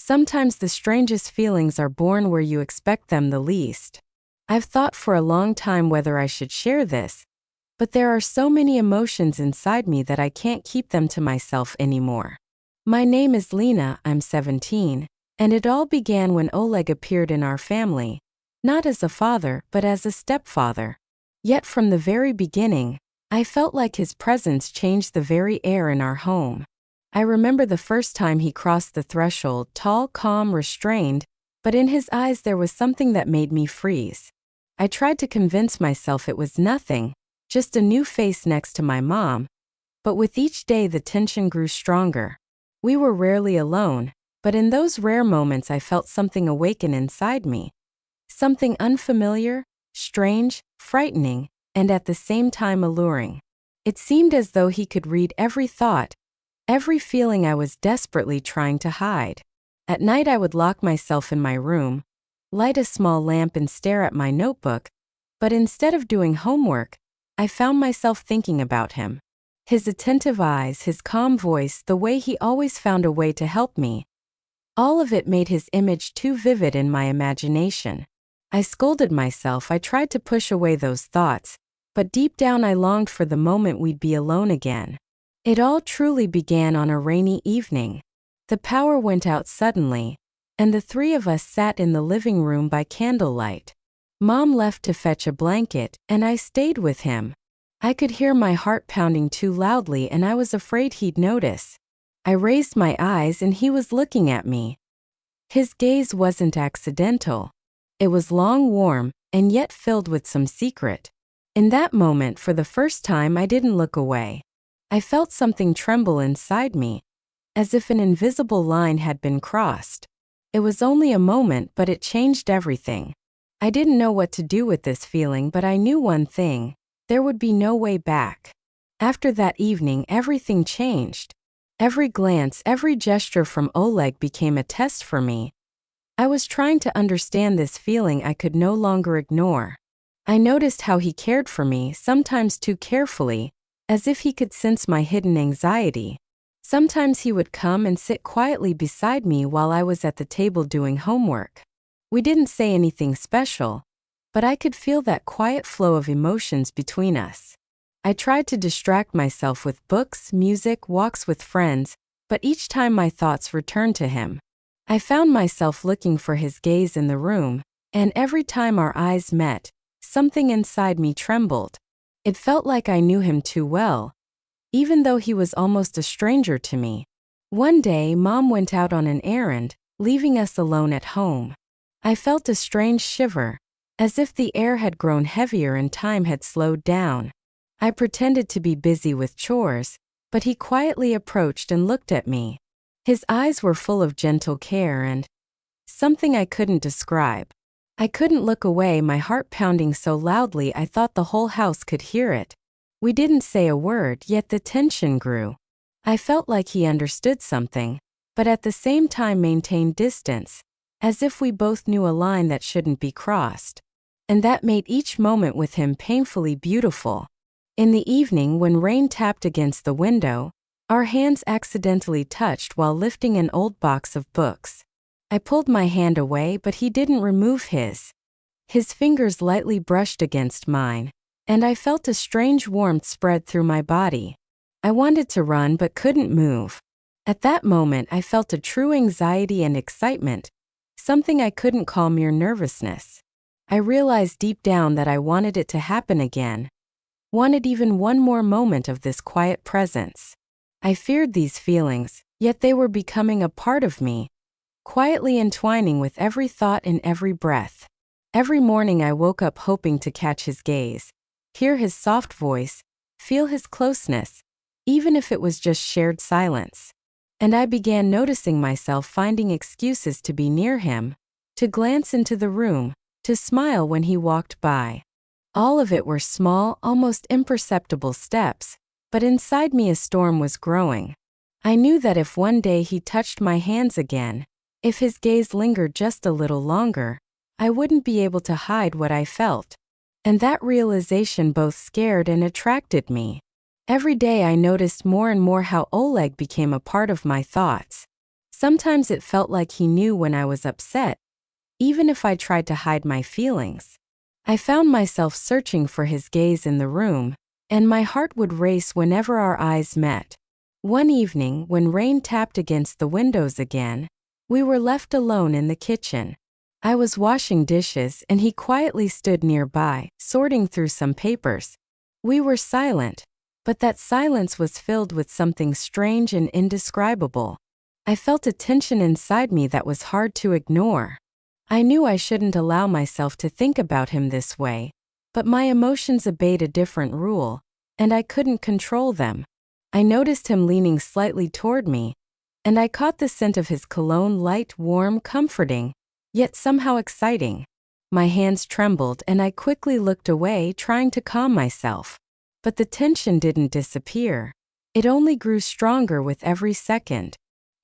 Sometimes the strangest feelings are born where you expect them the least. I've thought for a long time whether I should share this, but there are so many emotions inside me that I can't keep them to myself anymore. My name is Lena, I'm 17, and it all began when Oleg appeared in our family, not as a father but as a stepfather. Yet from the very beginning, I felt like his presence changed the very air in our home. I remember the first time he crossed the threshold, tall, calm, restrained, but in his eyes there was something that made me freeze. I tried to convince myself it was nothing, just a new face next to my mom, but with each day the tension grew stronger. We were rarely alone, but in those rare moments I felt something awaken inside me. Something unfamiliar, strange, frightening, and at the same time alluring. It seemed as though he could read every thought, every feeling I was desperately trying to hide. At night I would lock myself in my room, light a small lamp and stare at my notebook, but instead of doing homework, I found myself thinking about him. His attentive eyes, his calm voice, the way he always found a way to help me. All of it made his image too vivid in my imagination. I scolded myself, I tried to push away those thoughts, but deep down I longed for the moment we'd be alone again. It all truly began on a rainy evening. The power went out suddenly, and the three of us sat in the living room by candlelight. Mom left to fetch a blanket, and I stayed with him. I could hear my heart pounding too loudly and I was afraid he'd notice. I raised my eyes and he was looking at me. His gaze wasn't accidental. It was long, warm, and yet filled with some secret. In that moment, for the first time, I didn't look away. I felt something tremble inside me, as if an invisible line had been crossed. It was only a moment, but it changed everything. I didn't know what to do with this feeling, but I knew one thing: there would be no way back. After that evening, everything changed. Every glance, every gesture from Oleg became a test for me. I was trying to understand this feeling I could no longer ignore. I noticed how he cared for me, sometimes too carefully, as if he could sense my hidden anxiety. Sometimes he would come and sit quietly beside me while I was at the table doing homework. We didn't say anything special, but I could feel that quiet flow of emotions between us. I tried to distract myself with books, music, walks with friends, but each time my thoughts returned to him. I found myself looking for his gaze in the room, and every time our eyes met, something inside me trembled. It felt like I knew him too well, even though he was almost a stranger to me. One day, Mom went out on an errand, leaving us alone at home. I felt a strange shiver, as if the air had grown heavier and time had slowed down. I pretended to be busy with chores, but he quietly approached and looked at me. His eyes were full of gentle care and something I couldn't describe. I couldn't look away, my heart pounding so loudly I thought the whole house could hear it. We didn't say a word, yet the tension grew. I felt like he understood something, but at the same time maintained distance, as if we both knew a line that shouldn't be crossed. And that made each moment with him painfully beautiful. In the evening, when rain tapped against the window, our hands accidentally touched while lifting an old box of books. I pulled my hand away, but he didn't remove his. His fingers lightly brushed against mine, and I felt a strange warmth spread through my body. I wanted to run but couldn't move. At that moment, I felt a true anxiety and excitement, something I couldn't call mere nervousness. I realized deep down that I wanted it to happen again. Wanted even one more moment of this quiet presence. I feared these feelings, yet they were becoming a part of me, quietly entwining with every thought and every breath. Every morning I woke up hoping to catch his gaze, hear his soft voice, feel his closeness, even if it was just shared silence. And I began noticing myself finding excuses to be near him, to glance into the room, to smile when he walked by. All of it were small, almost imperceptible steps, but inside me a storm was growing. I knew that if one day he touched my hands again, if his gaze lingered just a little longer, I wouldn't be able to hide what I felt. And that realization both scared and attracted me. Every day I noticed more and more how Oleg became a part of my thoughts. Sometimes it felt like he knew when I was upset, even if I tried to hide my feelings. I found myself searching for his gaze in the room, and my heart would race whenever our eyes met. One evening, when rain tapped against the windows again, we were left alone in the kitchen. I was washing dishes and he quietly stood nearby, sorting through some papers. We were silent, but that silence was filled with something strange and indescribable. I felt a tension inside me that was hard to ignore. I knew I shouldn't allow myself to think about him this way, but my emotions obeyed a different rule, and I couldn't control them. I noticed him leaning slightly toward me, and I caught the scent of his cologne, light, warm, comforting, yet somehow exciting. My hands trembled and I quickly looked away, trying to calm myself. But the tension didn't disappear. It only grew stronger with every second.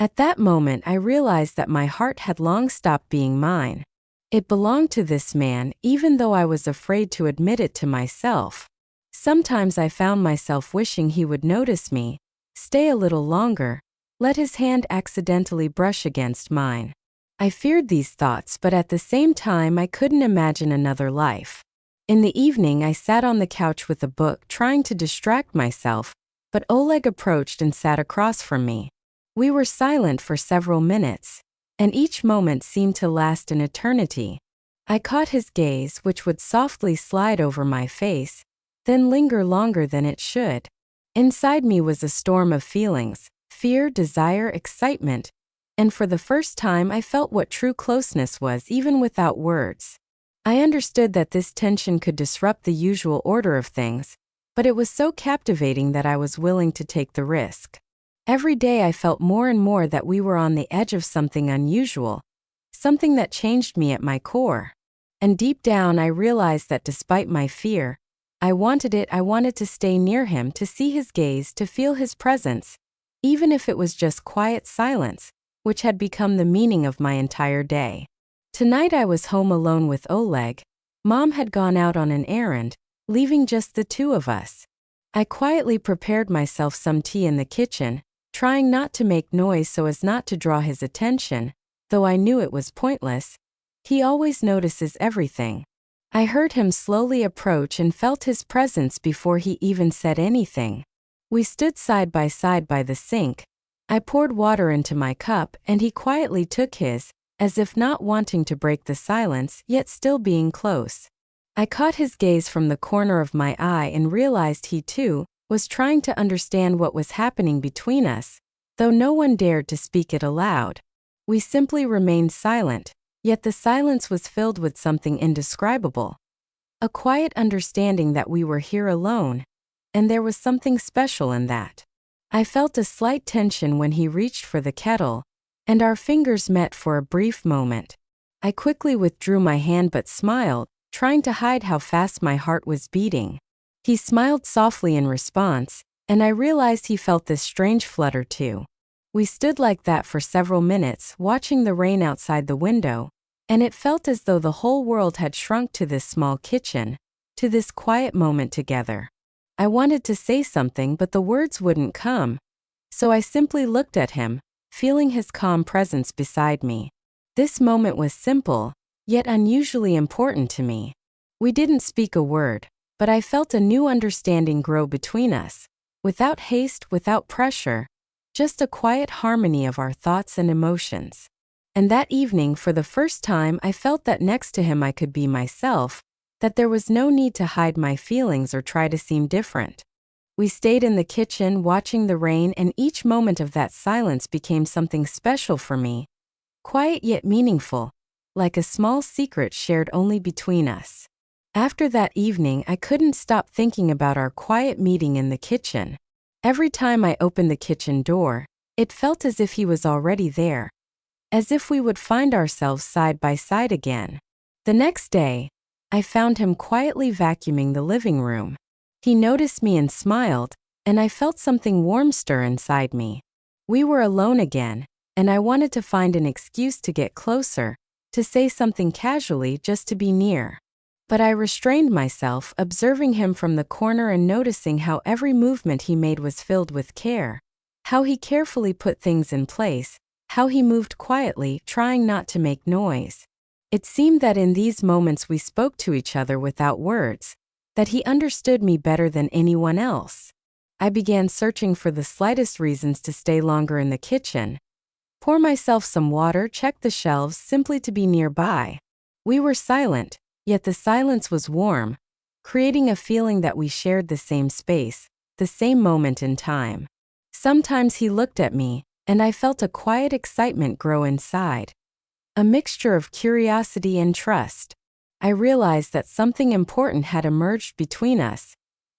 At that moment, I realized that my heart had long stopped being mine. It belonged to this man, even though I was afraid to admit it to myself. Sometimes I found myself wishing he would notice me, stay a little longer, let his hand accidentally brush against mine. I feared these thoughts, but at the same time I couldn't imagine another life. In the evening, I sat on the couch with a book, trying to distract myself, but Oleg approached and sat across from me. We were silent for several minutes, and each moment seemed to last an eternity. I caught his gaze, which would softly slide over my face, then linger longer than it should. Inside me was a storm of feelings: fear, desire, excitement, and for the first time I felt what true closeness was, even without words. I understood that this tension could disrupt the usual order of things, but it was so captivating that I was willing to take the risk. Every day I felt more and more that we were on the edge of something unusual, something that changed me at my core. And deep down I realized that despite my fear, I wanted it. I wanted to stay near him, to see his gaze, to feel his presence, even if it was just quiet silence, which had become the meaning of my entire day. Tonight I was home alone with Oleg. Mom had gone out on an errand, leaving just the two of us. I quietly prepared myself some tea in the kitchen, trying not to make noise so as not to draw his attention, though I knew it was pointless. He always notices everything. I heard him slowly approach and felt his presence before he even said anything. We stood side by the sink. I poured water into my cup and he quietly took his, as if not wanting to break the silence, yet still being close. I caught his gaze from the corner of my eye and realized he too was trying to understand what was happening between us, though no one dared to speak it aloud. We simply remained silent, yet the silence was filled with something indescribable. A quiet understanding that we were here alone, and there was something special in that. I felt a slight tension when he reached for the kettle, and our fingers met for a brief moment. I quickly withdrew my hand but smiled, trying to hide how fast my heart was beating. He smiled softly in response, and I realized he felt this strange flutter too. We stood like that for several minutes, watching the rain outside the window, and it felt as though the whole world had shrunk to this small kitchen, to this quiet moment together. I wanted to say something, but the words wouldn't come, so I simply looked at him, feeling his calm presence beside me. This moment was simple, yet unusually important to me. We didn't speak a word, but I felt a new understanding grow between us, without haste, without pressure, just a quiet harmony of our thoughts and emotions. And that evening, for the first time, I felt that next to him I could be myself, that there was no need to hide my feelings or try to seem different. We stayed in the kitchen, watching the rain, and each moment of that silence became something special for me, quiet yet meaningful, like a small secret shared only between us. After that evening, I couldn't stop thinking about our quiet meeting in the kitchen. Every time I opened the kitchen door, it felt as if he was already there, as if we would find ourselves side by side again. The next day, I found him quietly vacuuming the living room. He noticed me and smiled, and I felt something warm stir inside me. We were alone again, and I wanted to find an excuse to get closer, to say something casually just to be near. But I restrained myself, observing him from the corner and noticing how every movement he made was filled with care, how he carefully put things in place, how he moved quietly, trying not to make noise. It seemed that in these moments we spoke to each other without words, that he understood me better than anyone else. I began searching for the slightest reasons to stay longer in the kitchen. Pour myself some water, check the shelves simply to be nearby. We were silent, yet the silence was warm, creating a feeling that we shared the same space, the same moment in time. Sometimes he looked at me, and I felt a quiet excitement grow inside. A mixture of curiosity and trust. I realized that something important had emerged between us,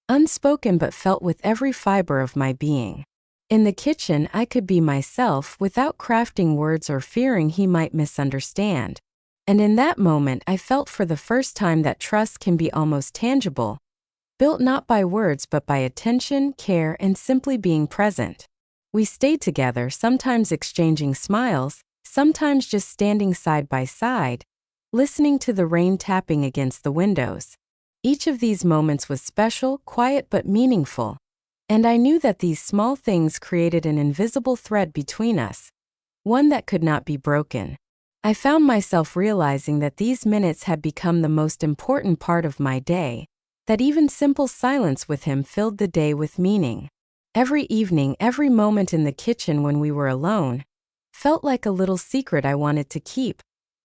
unspoken but felt with every fiber of my being. In the kitchen, I could be myself without crafting words or fearing he might misunderstand. And in that moment, I felt for the first time that trust can be almost tangible, built not by words but by attention, care, and simply being present. We stayed together, sometimes exchanging smiles, sometimes just standing side by side, listening to the rain tapping against the windows. Each of these moments was special, quiet but meaningful. And I knew that these small things created an invisible thread between us, one that could not be broken. I found myself realizing that these minutes had become the most important part of my day, that even simple silence with him filled the day with meaning. Every evening, every moment in the kitchen when we were alone, felt like a little secret I wanted to keep,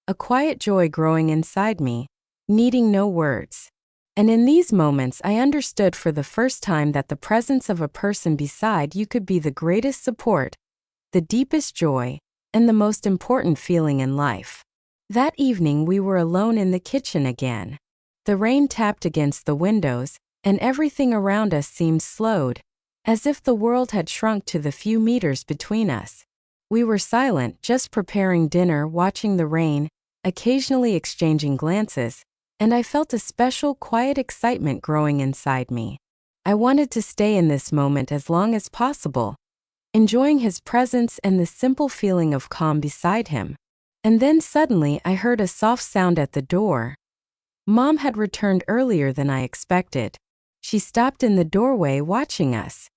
a quiet joy growing inside me, needing no words. And in these moments, I understood for the first time that the presence of a person beside you could be the greatest support, the deepest joy, and the most important feeling in life. That evening, we were alone in the kitchen again. The rain tapped against the windows, and everything around us seemed slowed, as if the world had shrunk to the few meters between us. We were silent, just preparing dinner, watching the rain, occasionally exchanging glances, and I felt a special, quiet excitement growing inside me. I wanted to stay in this moment as long as possible, enjoying his presence and the simple feeling of calm beside him. And then suddenly I heard a soft sound at the door. Mom had returned earlier than I expected. She stopped in the doorway watching us.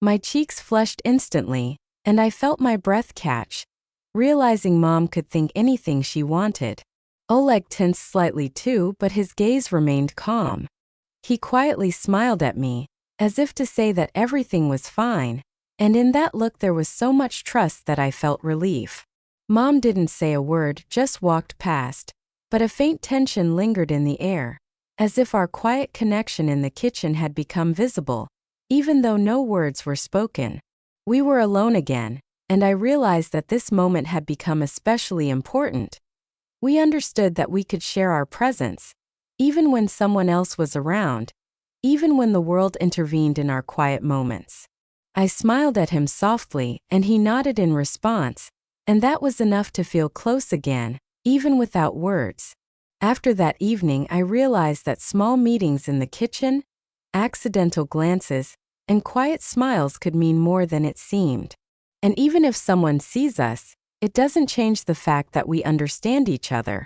My cheeks flushed instantly, and I felt my breath catch, realizing Mom could think anything she wanted. Oleg tensed slightly too, but his gaze remained calm. He quietly smiled at me, as if to say that everything was fine, and in that look there was so much trust that I felt relief. Mom didn't say a word, just walked past, but a faint tension lingered in the air, as if our quiet connection in the kitchen had become visible, even though no words were spoken. We were alone again, and I realized that this moment had become especially important. We understood that we could share our presence, even when someone else was around, even when the world intervened in our quiet moments. I smiled at him softly, and he nodded in response, and that was enough to feel close again, even without words. After that evening, I realized that small meetings in the kitchen, accidental glances, and quiet smiles could mean more than it seemed. And even if someone sees us, it doesn't change the fact that we understand each other,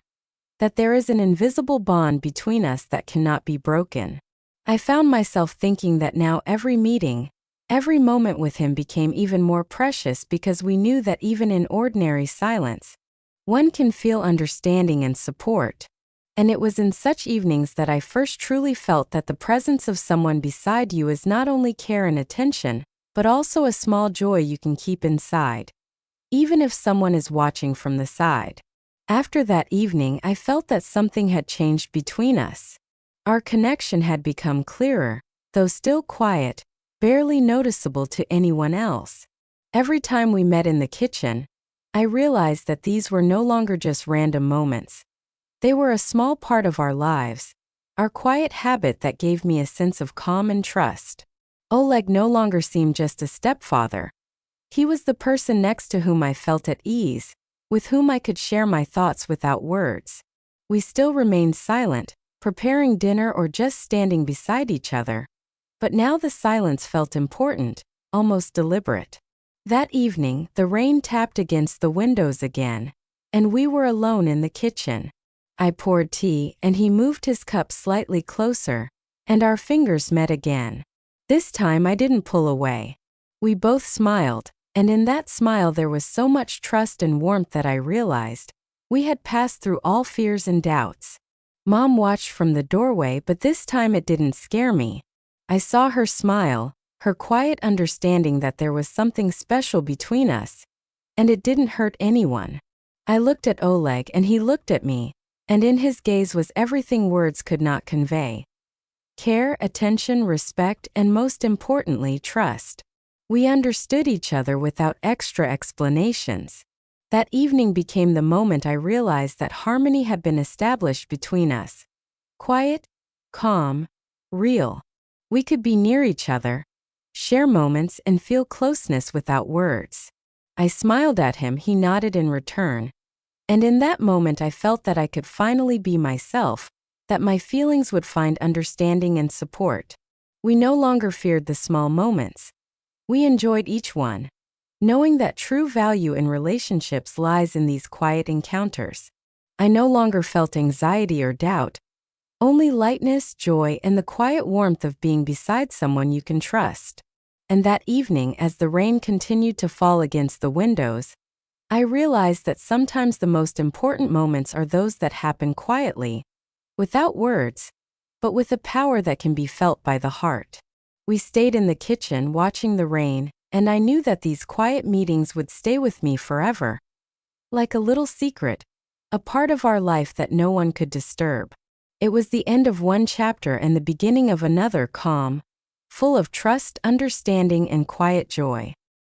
that there is an invisible bond between us that cannot be broken. I found myself thinking that now every meeting, every moment with him became even more precious because we knew that even in ordinary silence, one can feel understanding and support. And it was in such evenings that I first truly felt that the presence of someone beside you is not only care and attention, but also a small joy you can keep inside, even if someone is watching from the side. After that evening, I felt that something had changed between us. Our connection had become clearer, though still quiet, barely noticeable to anyone else. Every time we met in the kitchen, I realized that these were no longer just random moments. They were a small part of our lives, our quiet habit that gave me a sense of calm and trust. Oleg no longer seemed just a stepfather. He was the person next to whom I felt at ease, with whom I could share my thoughts without words. We still remained silent, preparing dinner or just standing beside each other. But now the silence felt important, almost deliberate. That evening, the rain tapped against the windows again, and we were alone in the kitchen. I poured tea, and he moved his cup slightly closer, and our fingers met again. This time I didn't pull away. We both smiled, And in that smile there was so much trust and warmth that I realized we had passed through all fears and doubts. Mom watched from the doorway, but this time it didn't scare me. I saw her smile, her quiet understanding that there was something special between us, and it didn't hurt anyone. I looked at Oleg and he looked at me, and in his gaze was everything words could not convey. Care, attention, respect, and most importantly, trust. We understood each other without extra explanations. That evening became the moment I realized that harmony had been established between us. Quiet, calm, real. We could be near each other, share moments, and feel closeness without words. I smiled at him, he nodded in return. And in that moment I felt that I could finally be myself, that my feelings would find understanding and support. We no longer feared the small moments. We enjoyed each one, knowing that true value in relationships lies in these quiet encounters. I no longer felt anxiety or doubt, only lightness, joy, and the quiet warmth of being beside someone you can trust. And that evening, as the rain continued to fall against the windows, I realized that sometimes the most important moments are those that happen quietly, without words, but with a power that can be felt by the heart. We stayed in the kitchen watching the rain, and I knew that these quiet meetings would stay with me forever. Like a little secret, a part of our life that no one could disturb. It was the end of one chapter and the beginning of another, calm, full of trust, understanding, and quiet joy.